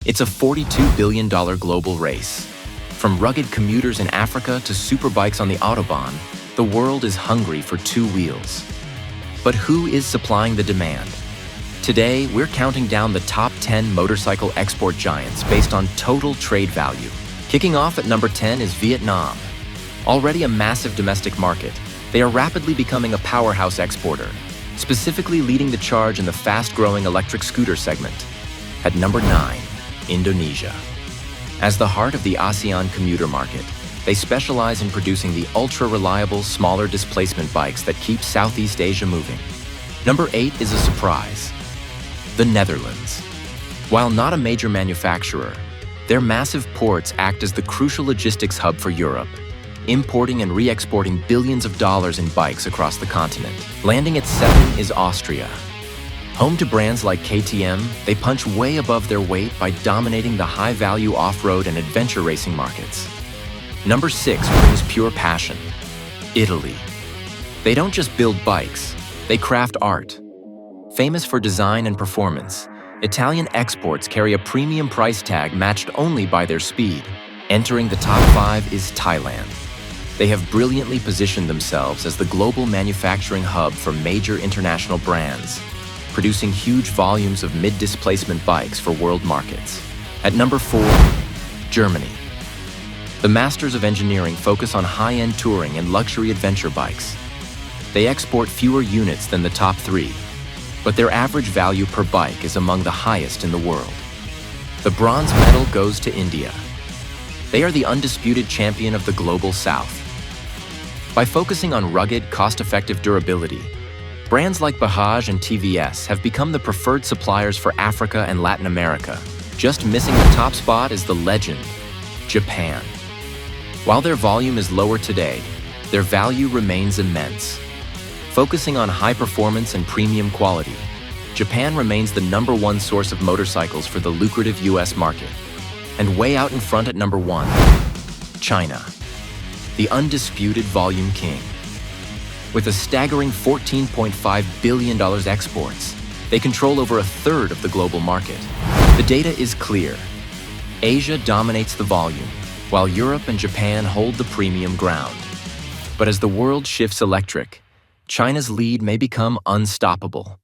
It's a $42 billion global race. From rugged commuters in Africa to superbikes on the Autobahn, the world is hungry for two wheels. But who is supplying the demand? Today, we're counting down the top 10 motorcycle export giants based on total trade value. Kicking off at number 10 is Vietnam. Already a massive domestic market, they are rapidly becoming a powerhouse exporter, specifically leading the charge in the fast-growing electric scooter segment. At number 9, Indonesia. As the heart of the ASEAN commuter market, they specialize in producing the ultra-reliable, smaller displacement bikes that keep Southeast Asia moving. Number 8 is a surprise. The Netherlands. While not a major manufacturer, their massive ports act as the crucial logistics hub for Europe, importing and re-exporting billions of dollars in bikes across the continent. Landing at 7 is Austria. Home to brands like KTM, they punch way above their weight by dominating the high-value off-road and adventure racing markets. Number 6 brings pure passion. Italy. They don't just build bikes, they craft art. Famous for design and performance, Italian exports carry a premium price tag matched only by their speed. Entering the top 5 is Thailand. They have brilliantly positioned themselves as the global manufacturing hub for major international brands, producing huge volumes of mid-displacement bikes for world markets. At number 4, Germany. The masters of engineering focus on high-end touring and luxury adventure bikes. They export fewer units than the top 3, but their average value per bike is among the highest in the world. The bronze medal goes to India. They are the undisputed champion of the global south. By focusing on rugged, cost-effective durability, brands like Bajaj and TVS have become the preferred suppliers for Africa and Latin America. Just missing the top spot is the legend, Japan. While their volume is lower today, their value remains immense. Focusing on high performance and premium quality, Japan remains the #1 source of motorcycles for the lucrative US market. And way out in front at number 1, China, the undisputed volume king. With a staggering $14.5 billion exports, they control over a third of the global market. The data is clear. Asia dominates the volume, while Europe and Japan hold the premium ground. But as the world shifts electric, China's lead may become unstoppable.